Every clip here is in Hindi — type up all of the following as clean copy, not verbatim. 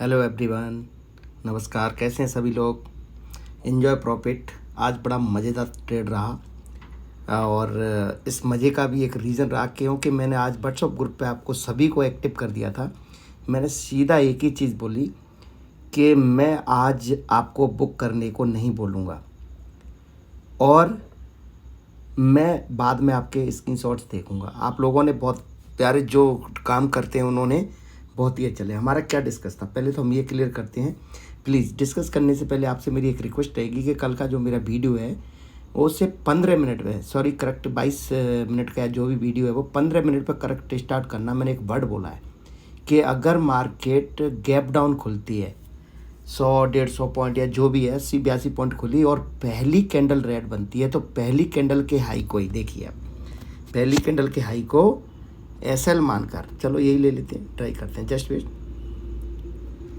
हेलो एवरीवन, नमस्कार। कैसे हैं सभी लोग? Enjoy profit. आज बड़ा मज़ेदार ट्रेड रहा और इस मज़े का भी एक रीज़न रहा क्योंकि मैंने आज व्हाट्सएप ग्रुप पे आपको सभी को एक्टिव कर दिया था। मैंने सीधा एक ही चीज़ बोली कि मैं आज आपको बुक करने को नहीं बोलूँगा और मैं बाद में आपके स्क्रीनशॉट्स देखूंगा। आप लोगों ने बहुत प्यारे जो काम करते हैं उन्होंने बहुत ही अच्छे चले। हमारा क्या डिस्कस था, पहले तो हम ये क्लियर करते हैं। प्लीज़ डिस्कस करने से पहले आपसे मेरी एक रिक्वेस्ट रहेगी कि कल का जो मेरा वीडियो है वो सिर्फ 15 मिनट में, सॉरी करेक्ट 22 मिनट का जो भी वीडियो है वो 15 मिनट पर करेक्ट स्टार्ट करना। मैंने एक वर्ड बोला है कि अगर मार्केट गैप डाउन खुलती है 100-150 पॉइंट या जो भी है 80-82 पॉइंट खुली और पहली कैंडल रेड बनती है तो पहली कैंडल के हाई को ही देखिए आप, पहली कैंडल के हाई को एसएल मानकर, चलो यही ले लेते हैं, ट्राई करते हैं। जस्ट वेट,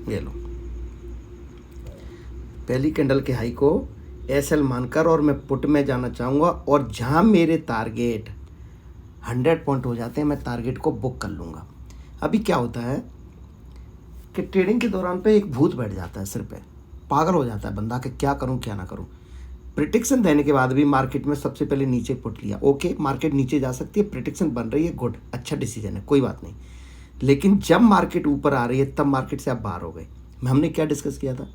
ये लो पहली कैंडल के हाई को एसएल मानकर और मैं पुट में जाना चाहूँगा और जहाँ मेरे टारगेट 100 पॉइंट हो जाते हैं मैं टारगेट को बुक कर लूँगा। अभी क्या होता है कि ट्रेडिंग के दौरान पे एक भूत बैठ जाता है सिर पे, पागल हो जाता है बंदा कि क्या करूं क्या ना करूं। प्रिडिक्शन देने के बाद भी मार्केट में सबसे पहले नीचे पुट लिया, ओके मार्केट नीचे जा सकती है, प्रिडिक्शन बन रही है, गुड, अच्छा डिसीजन है, कोई बात नहीं। लेकिन जब मार्केट ऊपर आ रही है तब मार्केट से आप बाहर हो गए। हमने क्या डिस्कस किया था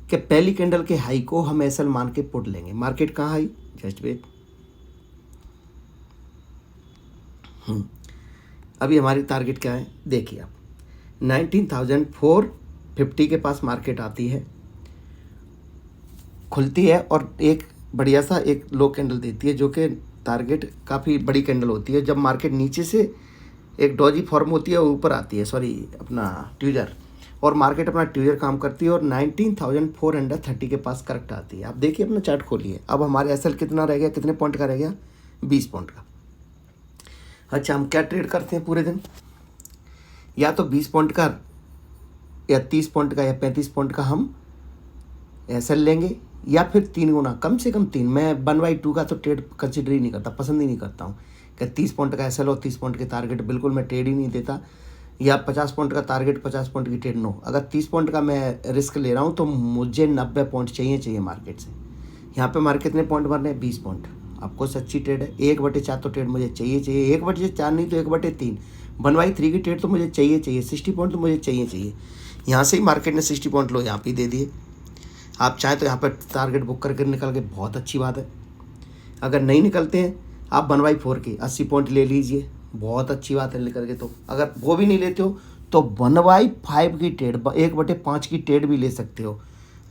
कि पहली कैंडल के हाई को हम एसएल मान के पुट लेंगे। मार्केट कहाँ आई, जस्ट वेट, अभी हमारी टारगेट क्या है देखिए आप, 19,450 के पास मार्केट आती है, खुलती है और एक बढ़िया सा एक लो कैंडल देती है जो कि टारगेट काफ़ी बड़ी कैंडल होती है। जब मार्केट नीचे से एक डॉजी फॉर्म होती है ऊपर आती है, सॉरी अपना ट्यूजर, और मार्केट अपना ट्यूजर काम करती है और 19,430 के पास करेक्ट आती है। आप देखिए अपना चार्ट खोलिए, अब हमारे एसएल कितना रह गया, कितने पॉइंट का रह गया, 20 पॉइंट का। अच्छा हम क्या ट्रेड करते हैं पूरे दिन, या तो 20 पॉइंट का या 30 पॉइंट का या 35 पॉइंट का हम एसएल लेंगे या फिर 3 गुना, कम से कम 3। मैं 1/2 का तो ट्रेड कंसिडर ही नहीं करता, पसंद ही नहीं करता हूँ कि 30 पॉइंट का एसएल और 30 पॉइंट के टारगेट, बिल्कुल मैं ट्रेड ही नहीं देता। या 50 पॉइंट का टारगेट 50 पॉइंट की ट्रेड, नो। अगर 30 पॉइंट का मैं रिस्क ले रहा हूँ तो मुझे 90 पॉइंट चाहिए मार्केट से। यहाँ पे मार्केट कितने पॉइंट बन रहे हैं, 20 पॉइंट। आपको सच्ची ट्रेड है, 1/4 तो ट्रेड मुझे चाहिए, 1/4 नहीं तो 1/3, 1/3 की ट्रेड तो मुझे चाहिए, 60 पॉइंट तो मुझे चाहिए। यहाँ से ही मार्केट ने 60 पॉइंट लो यहाँ पे दे दिए। आप चाहें तो यहाँ पर टारगेट बुक करके निकल के बहुत अच्छी बात है। अगर नहीं निकलते हैं आप 1/4 की 80 पॉइंट ले लीजिए, बहुत अच्छी बात है निकल के। तो अगर वो भी नहीं लेते हो तो 1/5 की ट्रेड, 1/5 की ट्रेड भी ले सकते हो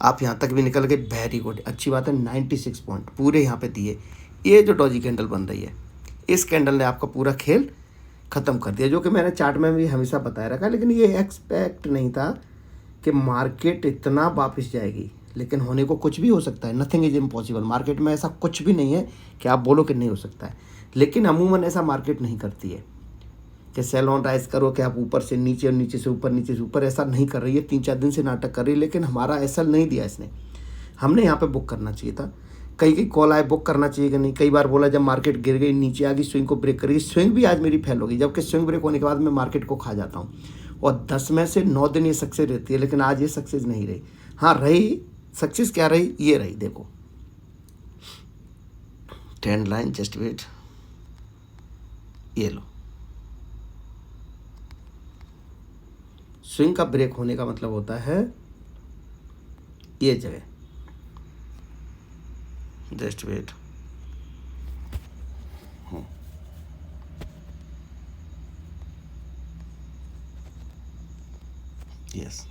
आप, यहाँ तक भी निकल गए, वेरी गुड, अच्छी बात है। 96 पॉइंट पूरे यहाँ पे दिए। ये जो डॉजी कैंडल बन रही है, इस कैंडल ने आपका पूरा खेल ख़त्म कर दिया, जो कि मैंने चार्ट में भी हमेशा बताया रखा। लेकिन ये एक्सपेक्ट नहीं था कि मार्केट इतना वापस जाएगी, लेकिन होने को कुछ भी हो सकता है, नथिंग इज इम्पॉसिबल। मार्केट में ऐसा कुछ भी नहीं है कि आप बोलो कि नहीं हो सकता है, लेकिन अमूमन ऐसा मार्केट नहीं करती है कि सेल ऑन राइज करो कि आप ऊपर से नीचे और नीचे से ऊपर, नीचे से ऊपर, ऐसा नहीं कर रही है। 3-4 दिन से नाटक कर रही है, लेकिन हमारा ऐसा नहीं दिया इसने। हमने यहाँ पे बुक करना चाहिए था। कई कॉल आए बुक करना चाहिए कि नहीं, कई बार बोला जब मार्केट गिर गई नीचे आ गई स्विंग को ब्रेक करेगी, स्विंग भी आज मेरी फेल हो गई, जबकि स्विंग ब्रेक होने के बाद मैं मार्केट को खा जाता हूँ और 10 में से 9 दिन ये सक्सेस रहती है, लेकिन आज ये सक्सेस नहीं रही। हाँ रही सक्सेस, क्या रही, ये रही, देखो ट्रेंड लाइन, जस्ट वेट, ये लो। स्विंग का ब्रेक होने का मतलब होता है ये जगह, जस्ट वेट, यस,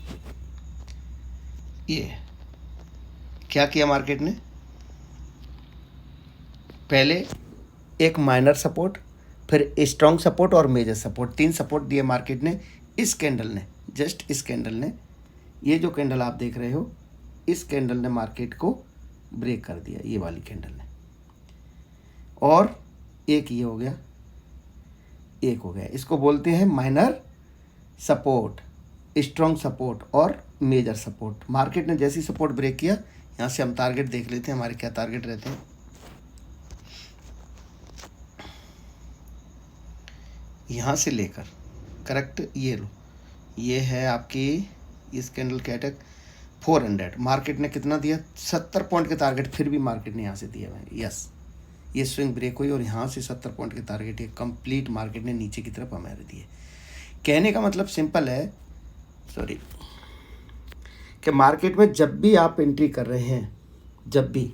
ये क्या किया मार्केट ने, पहले एक माइनर सपोर्ट, फिर स्ट्रॉन्ग सपोर्ट और मेजर सपोर्ट, 3 सपोर्ट दिए मार्केट ने। इस कैंडल ने, जस्ट इस कैंडल ने, ये जो कैंडल आप देख रहे हो, इस कैंडल ने मार्केट को ब्रेक कर दिया, ये वाली कैंडल ने। और एक ये हो गया, एक हो गया, इसको बोलते हैं माइनर सपोर्ट, स्ट्रॉन्ग सपोर्ट और मेजर सपोर्ट। मार्केट ने जैसी सपोर्ट ब्रेक किया, यहाँ से हम टारगेट देख लेते हैं, हमारे क्या टारगेट रहते हैं। यहाँ से लेकर करेक्ट, ये लो, ये है आपकी इस कैंडल के अटैक 400, मार्केट ने कितना दिया 70 पॉइंट के टारगेट, फिर भी मार्केट ने यहाँ से दिया भाई। यस, ये स्विंग ब्रेक हुई और यहाँ से 70 पॉइंट के टारगेट ये कंप्लीट मार्केट ने नीचे की तरफ हमारे दिए। कहने का मतलब सिंपल है, सॉरी, कि मार्केट में जब भी आप एंट्री कर रहे हैं, जब भी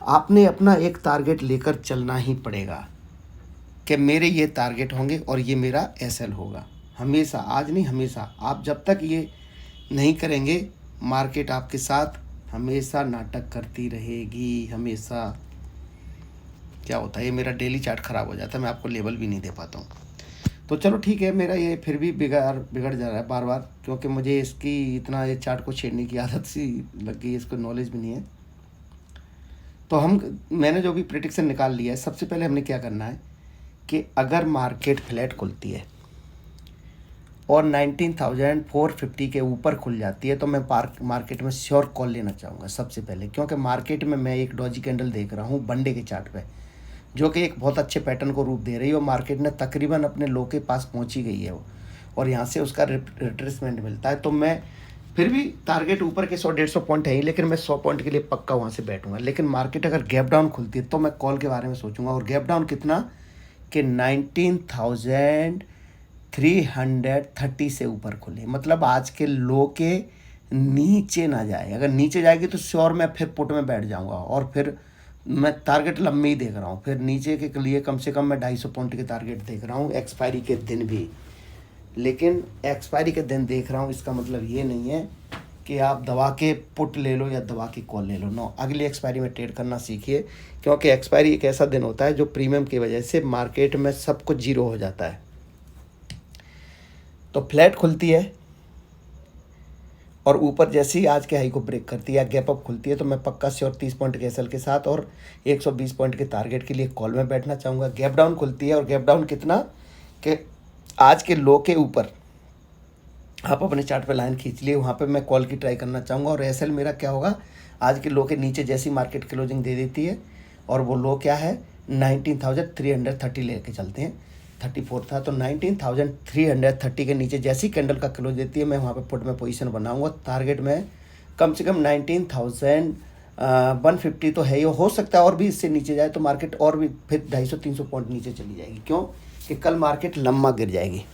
आपने अपना एक टारगेट लेकर चलना ही पड़ेगा कि मेरे ये टारगेट होंगे और ये मेरा एसएल होगा। हमेशा, आज नहीं हमेशा, आप जब तक ये नहीं करेंगे मार्केट आपके साथ हमेशा नाटक करती रहेगी, हमेशा। क्या होता है, ये मेरा डेली चार्ट ख़राब हो जाता है, मैं आपको लेबल भी नहीं दे पाता हूँ। तो चलो ठीक है, मेरा ये फिर भी बिगड़ जा रहा है बार बार, क्योंकि मुझे इसकी इतना ये चार्ट को छेड़ने की आदत सी लग गई है, इसको नॉलेज भी नहीं है। तो मैंने जो भी प्रेडिक्शन निकाल लिया है, सबसे पहले हमने क्या करना है कि अगर मार्केट फ्लैट खुलती है और 19,450 के ऊपर खुल जाती है तो मैं मार्केट में श्योर कॉल लेना चाहूँगा सबसे पहले, क्योंकि मार्केट में मैं एक डॉजी कैंडल देख रहा हूँ वनडे के चार्ट पे, जो कि एक बहुत अच्छे पैटर्न को रूप दे रही है और मार्केट ने तकरीबन अपने लो के पास पहुँची गई है वो, और यहाँ से उसका रिट्रेसमेंट मिलता है। तो मैं फिर भी टारगेट ऊपर के 100-150 पॉइंट है ही, लेकिन मैं 100 पॉइंट के लिए पक्का वहाँ से बैठूंगा। लेकिन मार्केट अगर गैप डाउन खुलती है तो मैं कॉल के बारे में सोचूंगा, और गैप डाउन कितना कि 19,330 से ऊपर खुले, मतलब आज के लो के नीचे ना जाए। अगर नीचे जाएगी तो श्योर मैं फिर पुट में बैठ जाऊंगा, और फिर मैं टारगेट लंबे ही देख रहा हूँ, फिर नीचे के लिए कम से कम मैं 250 पॉइंट के टारगेट देख रहा हूँ एक्सपायरी के दिन भी। लेकिन एक्सपायरी के दिन देख रहा हूँ इसका मतलब ये नहीं है कि आप दबा के पुट ले लो या दबा के कॉल ले लो, नो, अगली एक्सपायरी में ट्रेड करना सीखिए, क्योंकि एक्सपायरी एक ऐसा दिन होता है जो प्रीमियम की वजह से मार्केट में सब कुछ जीरो हो जाता है। तो फ्लैट खुलती है और ऊपर जैसे ही आज के हाई को ब्रेक करती है या गैप अप खुलती है तो मैं पक्का श्योर 30 पॉइंट के एसएल के साथ और 120 पॉइंट के टारगेट के लिए कॉल में बैठना चाहूँगा। गैप डाउन खुलती है और गैप डाउन कितना कि आज के लो के ऊपर आप अपने चार्ट पे लाइन खींच लिए, वहाँ पे मैं कॉल की ट्राई करना चाहूँगा। और एसएल मेरा क्या होगा, आज के लो के नीचे जैसी मार्केट क्लोजिंग दे देती है, और वो लो क्या है 19,330 लेके चलते हैं, 34 था, तो 19,330 के नीचे जैसी कैंडल का क्लोज देती है मैं वहाँ पे पुट में पोजीशन बनाऊंगा। टारगेट में कम से कम 19,150 तो है ही, हो सकता है और भी इससे नीचे जाए तो मार्केट और भी फिर 250-300 पॉइंट नीचे चली जाएगी, क्यों कि कल मार्केट लम्बा गिर जाएगी।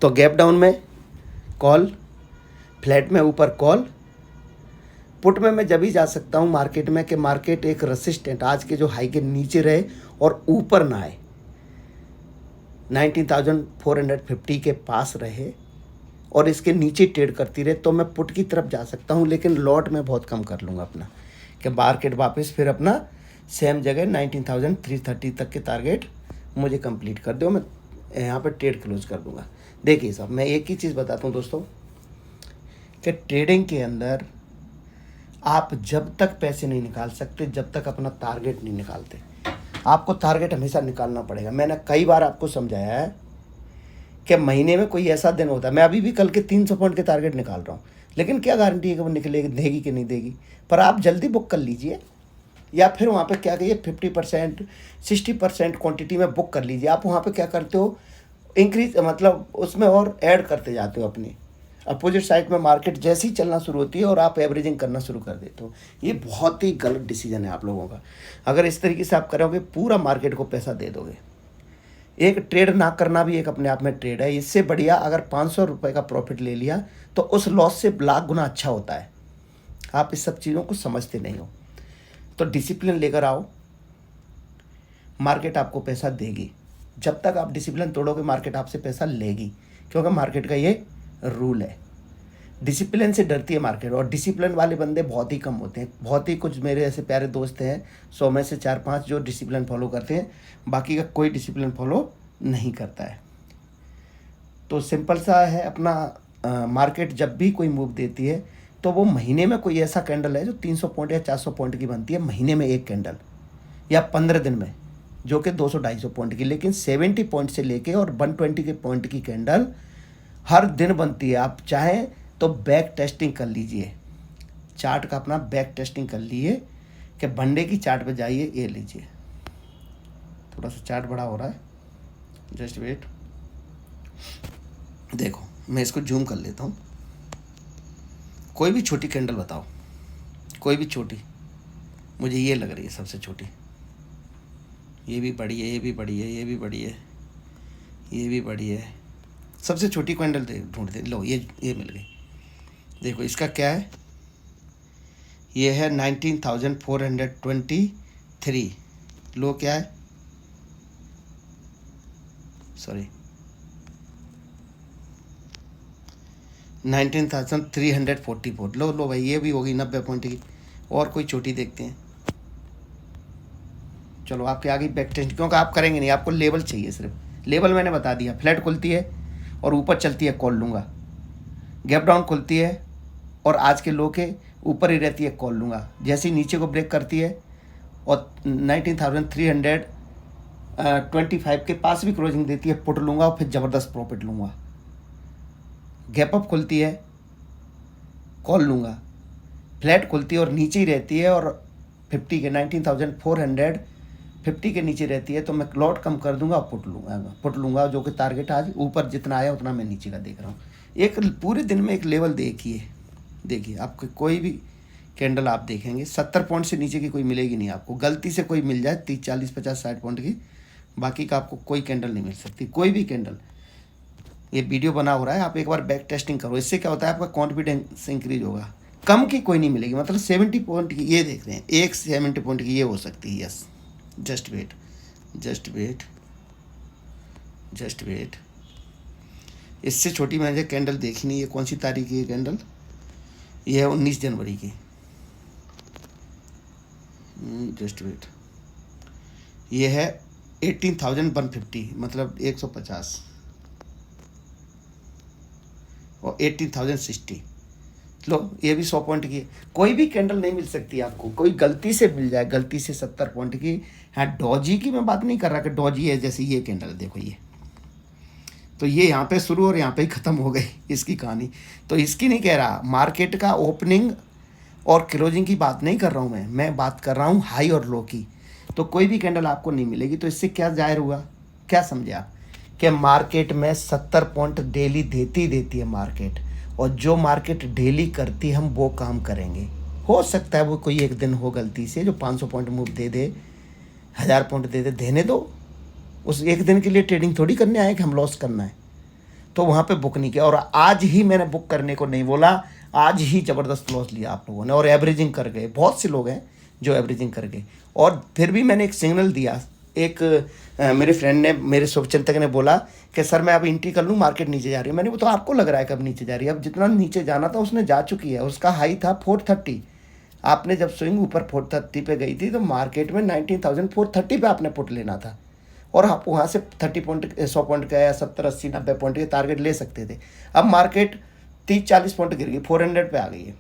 तो गैप डाउन में कॉल, फ्लैट में ऊपर कॉल, पुट में मैं जब ही जा सकता हूँ मार्केट में कि मार्केट एक रेसिस्टेंट आज के जो हाई के नीचे रहे और ऊपर ना आए, 19,450 के पास रहे और इसके नीचे ट्रेड करती रहे, तो मैं पुट की तरफ जा सकता हूँ। लेकिन लॉट में बहुत कम कर लूँगा अपना, कि मार्केट वापस फिर अपना सेम जगह 19,330 तक के टारगेट मुझे कंप्लीट कर दो, मैं यहाँ पर ट्रेड क्लोज कर दूँगा। देखिए साहब, मैं एक ही चीज़ बताता हूँ दोस्तों कि ट्रेडिंग के अंदर आप जब तक पैसे नहीं निकाल सकते जब तक अपना टारगेट नहीं निकालते। आपको टारगेट हमेशा निकालना पड़ेगा। मैंने कई बार आपको समझाया है कि महीने में कोई ऐसा दिन होता है, मैं अभी भी कल के 300 पॉइंट के टारगेट निकाल रहा हूँ, लेकिन क्या गारंटी है कि वो निकलेगी, देगी कि नहीं देगी। पर आप जल्दी बुक कर लीजिए, या फिर वहाँ पे क्या कहिए 50% 60% क्वांटिटी में बुक कर लीजिए। आप वहाँ पे क्या करते हो, इंक्रीज मतलब उसमें और ऐड करते जाते हो अपनी अपोजिट साइड में। मार्केट जैसे ही चलना शुरू होती है और आप एवरेजिंग करना शुरू कर देते हो, ये बहुत ही गलत डिसीजन है आप लोगों का। अगर इस तरीके से आप करोगे पूरा मार्केट को पैसा दे दोगे। एक ट्रेड ना करना भी एक अपने आप में ट्रेड है। इससे बढ़िया अगर 500 रुपये का प्रॉफिट ले लिया तो उस लॉस से लाख गुना अच्छा होता है। आप इस सब चीज़ों को समझते नहीं हो, तो डिसिप्लिन लेकर आओ, मार्केट आपको पैसा देगी। जब तक आप डिसिप्लिन तोड़ोगे मार्केट आपसे पैसा लेगी, क्योंकि मार्केट का ये रूल है। डिसिप्लिन से डरती है मार्केट, और डिसिप्लिन वाले बंदे बहुत ही कम होते हैं। बहुत ही कुछ मेरे ऐसे प्यारे दोस्त हैं 100 में से 4-5 जो डिसिप्लिन फॉलो करते हैं, बाकी का कोई डिसिप्लिन फॉलो नहीं करता है। तो सिंपल सा है अपना मार्केट जब भी कोई मूव देती है तो वो महीने में कोई ऐसा कैंडल है जो 300 पॉइंट या 400 पॉइंट की बनती है महीने में एक कैंडल, या 15 दिन में जो कि 200-250 पॉइंट की। लेकिन 70 पॉइंट से लेके और 120 के पॉइंट की कैंडल हर दिन बनती है। आप चाहें तो बैक टेस्टिंग कर लीजिए, चार्ट का अपना बैक टेस्टिंग कर लिए कि वनडे की चार्ट पे जाइए, ये लीजिए, थोड़ा सा चार्ट बड़ा हो रहा है, जस्ट वेट। देखो मैं इसको जूम कर लेता हूँ। कोई भी छोटी कैंडल बताओ, कोई भी छोटी। मुझे ये लग रही है सबसे छोटी। ये भी बड़ी है, ये भी बड़ी है, ये भी बड़ी है, ये भी बड़ी है। सबसे छोटी कैंडल ढूंढते। लो ये मिल गई। देखो इसका क्या है, ये है 19,423। लो क्या है, सॉरी 19,344। लो भाई, ये भी होगी 90 पॉइंट की। और कोई छोटी देखते हैं। चलो आपके आगे बैक टेस्ट, क्योंकि आप करेंगे नहीं, आपको लेवल चाहिए सिर्फ। लेवल मैंने बता दिया, फ्लैट खुलती है और ऊपर चलती है, कॉल लूँगा। गैप डाउन खुलती है और आज के लो के ऊपर ही रहती है, कॉल लूँगा। जैसे ही नीचे को ब्रेक करती है और 19,325 के पास भी क्लोजिंग देती है, पुट लूँगा और फिर ज़बरदस्त प्रॉफिट लूँगा। गैप अप खुलती है, कॉल लूँगा। फ्लैट खुलती है और नीचे ही रहती है और 50 के 19,450 के नीचे रहती है, तो मैं लॉट कम कर दूंगा और पुट लूँगा जो कि टारगेट आज ऊपर जितना आया उतना मैं नीचे का देख रहा हूँ। एक पूरे दिन में एक लेवल देखिए आपको कोई भी कैंडल आप देखेंगे 70 पॉइंट से नीचे की कोई मिलेगी नहीं आपको। गलती से कोई मिल जाए 30, 40, 50, 60 पॉइंट की, बाकी का आपको कोई कैंडल नहीं मिल सकती, कोई भी कैंडल। ये वीडियो बना हो रहा है, आप एक बार बैक टेस्टिंग करो। इससे क्या होता है, आपका कॉन्फिडेंस इंक्रीज होगा। कम की कोई नहीं मिलेगी, मतलब 70 पॉइंट की ये देख रहे हैं, एक 70 पॉइंट की ये हो सकती है। Yes, just wait. इससे छोटी मैंने कैंडल देखी नहीं। ये कौन सी तारीख की है कैंडल, ये है 19 जनवरी की। जस्ट वेट, ये है 18,150, मतलब 150 और 18,060। लो ये भी 100 पॉइंट की है। कोई भी कैंडल नहीं मिल सकती आपको, कोई गलती से मिल जाए, गलती से 70 पॉइंट की। हाँ, डॉजी की मैं बात नहीं कर रहा कि डॉजी है, जैसे ये कैंडल देखो, ये तो ये यहाँ पे शुरू और यहाँ पे ही ख़त्म हो गई इसकी कहानी। तो इसकी नहीं कह रहा, मार्केट का ओपनिंग और क्लोजिंग की बात नहीं कर रहा हूँ मैं बात कर रहा हूँ हाई और लो की। तो कोई भी कैंडल आपको नहीं मिलेगी। तो इससे क्या जाहिर हुआ, क्या समझे आप, कि मार्केट में 70 पॉइंट डेली देती है मार्केट, और जो मार्केट डेली करती है हम वो काम करेंगे। हो सकता है वो कोई एक दिन हो गलती से जो 500 पॉइंट मूव दे दे, 1000 पॉइंट दे दे, देने दो। उस एक दिन के लिए ट्रेडिंग थोड़ी करने आए कि हम लॉस करना है। तो वहाँ पे बुक नहीं किया, और आज ही मैंने बुक करने को नहीं बोला, आज ही ज़बरदस्त लॉस लिया आप लोगों ने, और एवरेजिंग कर गए। बहुत से लोग हैं जो एवरेजिंग कर गए। और फिर भी मैंने एक सिग्नल दिया। एक मेरे फ्रेंड ने, मेरे शुभचिंतक ने बोला कि सर मैं अब एंट्री कर लूँ, मार्केट नीचे जा रही है। मैंने वो तो आपको लग रहा है कब नीचे जा रही है, अब जितना नीचे जाना था उसने जा चुकी है। उसका हाई था 430। आपने जब स्विंग ऊपर 430 पे गई थी तो मार्केट में 19,430 पे आपने पुट लेना था, और आप वहाँ से 30 पॉइंट 100 पॉइंट का या 70, 80, 90 पॉइंट के टारगेट ले सकते थे। अब मार्केट 30, 40 पॉइंट गिर गई, 400 पे आ गई है,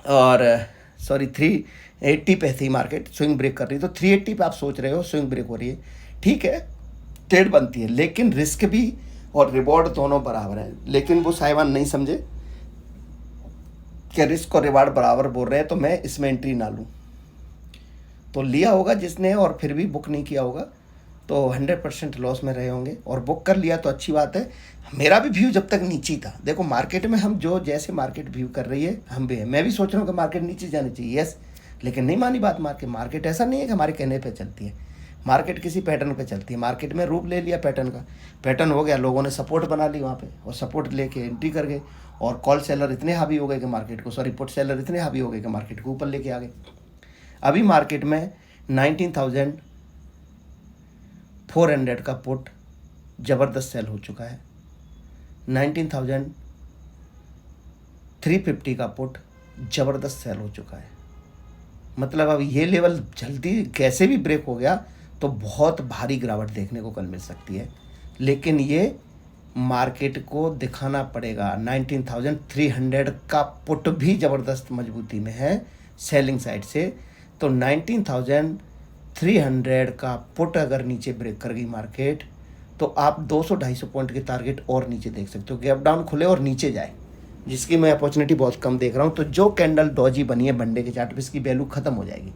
और सॉरी 380 पे थी मार्केट, स्विंग ब्रेक कर रही। तो 380 पे आप सोच रहे हो स्विंग ब्रेक हो रही है, ठीक है, ट्रेड बनती है, लेकिन रिस्क भी और रिवॉर्ड दोनों बराबर है। लेकिन वो साहिबान नहीं समझे कि रिस्क और रिवॉर्ड बराबर बोल रहे हैं, तो मैं इसमें एंट्री ना लूँ। तो लिया होगा जिसने और फिर भी बुक नहीं किया होगा तो 100% लॉस में रहे होंगे, और बुक कर लिया तो अच्छी बात है। मेरा भी व्यू जब तक नीचे था, देखो मार्केट में हम जो जैसे मार्केट व्यू कर रही है हम भी है। मैं भी सोच रहा हूँ कि मार्केट नीचे जानी चाहिए, यस, लेकिन नहीं मानी बात। मार्केट ऐसा नहीं है कि हमारे कहने पे चलती है, मार्केट किसी पैटर्न पे चलती है। मार्केट में रूप ले लिया पैटर्न का, पैटर्न हो गया, लोगों ने सपोर्ट बना ली वहाँ पे और सपोर्ट लेके एंट्री कर गए, और कॉल सेलर इतने हावी हो गए कि मार्केट को, सॉरी पुट सेलर इतने हावी हो गए कि मार्केट को ऊपर लेके आ गए। अभी मार्केट में 19,400 का पुट ज़बरदस्त सेल हो चुका है, 19,350 का पुट ज़बरदस्त सेल हो चुका है। मतलब अब ये लेवल जल्दी कैसे भी ब्रेक हो गया तो बहुत भारी गिरावट देखने को कल मिल सकती है। लेकिन ये मार्केट को दिखाना पड़ेगा। 19,300 का पुट भी ज़बरदस्त मजबूती में है सेलिंग साइड से। तो 19,300 का पुट अगर नीचे ब्रेक कर गई मार्केट तो आप 200-250 पॉइंट के टारगेट और नीचे देख सकते हो। गैप डाउन खुले और नीचे जाए, जिसकी मैं अपॉर्चुनिटी बहुत कम देख रहा हूँ। तो जो कैंडल डॉजी बनी है मंडे के चार्ट पे, इसकी वैल्यू ख़त्म हो जाएगी।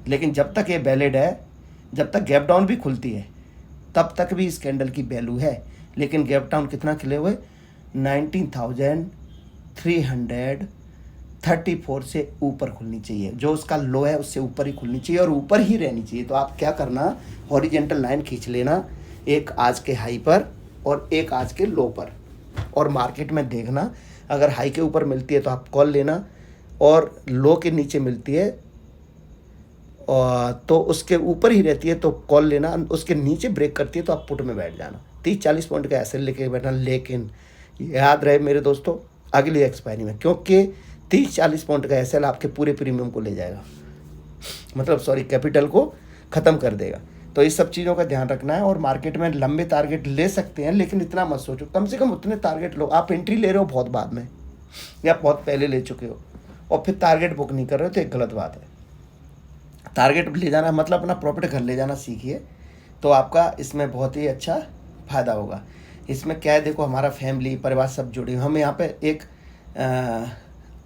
लेकिन जब तक ये वैलिड है, जब तक गैप डाउन भी खुलती है, तब तक भी इस कैंडल की वैल्यू है। लेकिन गैप डाउन कितना खिले हुए, 19,334 से ऊपर खुलनी चाहिए। जो उसका लो है उससे ऊपर ही खुलनी चाहिए और ऊपर ही रहनी चाहिए। तो आप क्या करना, हॉरिजेंटल लाइन खींच लेना, एक आज के हाई पर और एक आज के लो पर, और मार्केट में देखना अगर हाई के ऊपर मिलती है तो आप कॉल लेना, और लो के नीचे मिलती है और तो उसके ऊपर ही रहती है तो कॉल लेना, उसके नीचे ब्रेक करती है तो आप पुट में बैठ जाना। 30-40 पॉइंट का ऐसे लेके बैठना। लेकिन याद रहे मेरे दोस्तों, अगली एक्सपायरी में, क्योंकि 30-40 पॉइंट का एसएल आपके पूरे प्रीमियम को ले जाएगा, मतलब सॉरी कैपिटल को ख़त्म कर देगा। तो इस सब चीज़ों का ध्यान रखना है। और मार्केट में लंबे टारगेट ले सकते हैं, लेकिन इतना मत सोचो, कम से कम उतने टारगेट लो। आप एंट्री ले रहे हो बहुत बाद में या बहुत पहले ले चुके हो और फिर टारगेट बुक नहीं कर रहे हो, तो एक गलत बात है। टारगेट ले जाना मतलब अपना प्रॉफिट घर ले जाना सीखिए, तो आपका इसमें बहुत ही अच्छा फ़ायदा होगा। इसमें क्या है, देखो हमारा फैमिली परिवार सब जुड़े, हम यहाँ पे एक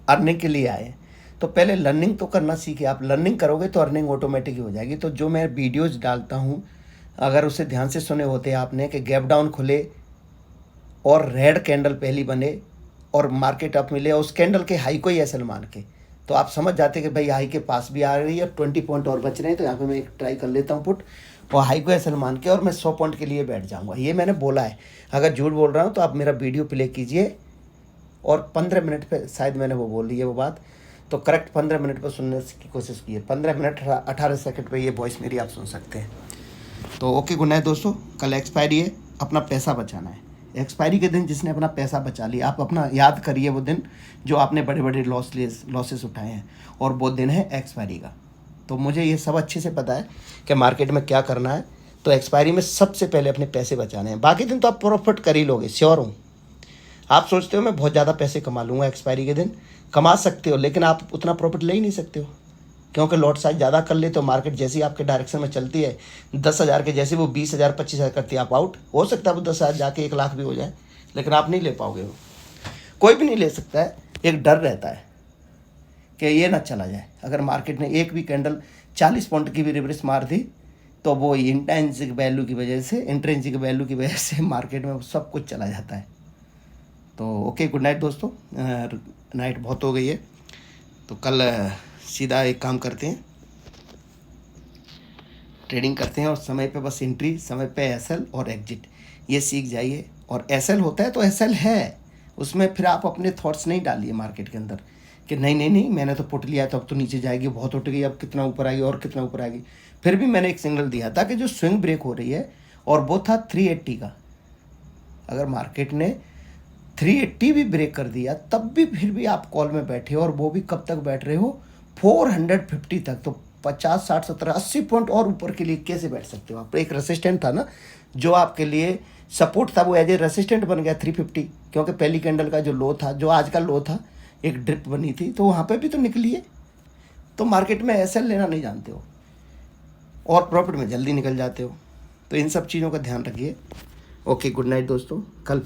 अर्निंग के लिए आए, तो पहले लर्निंग तो करना सीखे। आप लर्निंग करोगे तो अर्निंग ऑटोमेटिक ही हो जाएगी। तो जो मैं वीडियोज़ डालता हूँ, अगर उसे ध्यान से सुने होते आपने कि गैप डाउन खुले और रेड कैंडल पहली बने और मार्केट अप मिले और उस कैंडल के हाई को ही एसएल मान के, तो आप समझ जाते कि भाई हाई के पास भी आ रही है, 20 पॉइंट और बच रहे हैं, तो यहाँ पे मैं एक ट्राई कर लेता हूँ पुट, और हाई को एसएल मान के और मैं 100 पॉइंट के लिए बैठ जाऊँगा। ये मैंने बोला है। अगर झूठ बोल रहा हूँ तो आप मेरा वीडियो प्ले कीजिए और 15 मिनट पे शायद मैंने वो बोल दी है वो बात, तो करेक्ट 15 मिनट पर सुनने की कोशिश कीजिए। 15 मिनट 18 सेकंड पे ये वॉइस मेरी आप सुन सकते हैं। तो ओके, गुड नाइट दोस्तों। कल एक्सपायरी है, अपना पैसा बचाना है। एक्सपायरी के दिन जिसने अपना पैसा बचा लिया, आप अपना याद करिए वो दिन जो आपने बड़े बड़े लॉसेस उठाए हैं, और वो दिन है एक्सपायरी का। तो मुझे ये सब अच्छे से पता है कि मार्केट में क्या करना है। तो एक्सपायरी में सबसे पहले अपने पैसे बचाने हैं, बाकी दिन तो आप प्रॉफिट कर ही लोगे, श्योर हूँ। आप सोचते हो मैं बहुत ज़्यादा पैसे कमा लूँगा एक्सपायरी के दिन, कमा सकते हो, लेकिन आप उतना प्रॉफिट ले ही नहीं सकते हो, क्योंकि लॉट साइज ज़्यादा कर लेते हो। मार्केट जैसी आपके डायरेक्शन में चलती है 10,000 के, जैसे वो 20,000 25,000 करती है, आप आउट। हो सकता है वो 10,000 जाके 1 लाख भी हो जाए, लेकिन आप नहीं ले पाओगे। वो कोई भी नहीं ले सकता है। एक डर रहता है कि ये ना चला जाए। अगर मार्केट ने एक भी कैंडल 40 पॉइंट की भी रिवर्स मार दी, तो वो इंट्रिंसिक वैल्यू की वजह से मार्केट में सब कुछ चला जाता है। तो ओके, गुड नाइट दोस्तों। नाइट बहुत हो गई है, तो कल सीधा एक काम करते हैं, ट्रेडिंग करते हैं और समय पे बस एंट्री, समय पे एसएल और एग्जिट, ये सीख जाइए। और एसएल होता है तो एसएल है, उसमें फिर आप अपने थॉट्स नहीं डालिए मार्केट के अंदर कि नहीं मैंने तो पुट लिया तो अब तो नीचे जाएगी, बहुत उठ गई, अब कितना ऊपर आएगी और कितना ऊपर आएगी। फिर भी मैंने एक सिग्नल दिया था कि जो स्विंग ब्रेक हो रही है, और वो था 380 का। अगर मार्केट ने 380 भी ब्रेक कर दिया तब भी फिर भी आप कॉल में बैठे हो, और वो भी कब तक बैठ रहे हो, 450 तक। तो 50 60 70 80 पॉइंट और ऊपर के लिए कैसे बैठ सकते हो आप। एक रेसिस्टेंट था ना जो आपके लिए सपोर्ट था, वो एज ए रेसिस्टेंट बन गया 350, क्योंकि पहली कैंडल का जो लो था, जो आज का लो था, एक ड्रिप बनी थी, तो वहाँ पे भी तो निकली है। तो मार्केट में एसएल लेना नहीं जानते हो और प्रॉफिट में जल्दी निकल जाते हो। तो इन सब चीज़ों का ध्यान रखिए। ओके, गुड नाइट दोस्तों। कल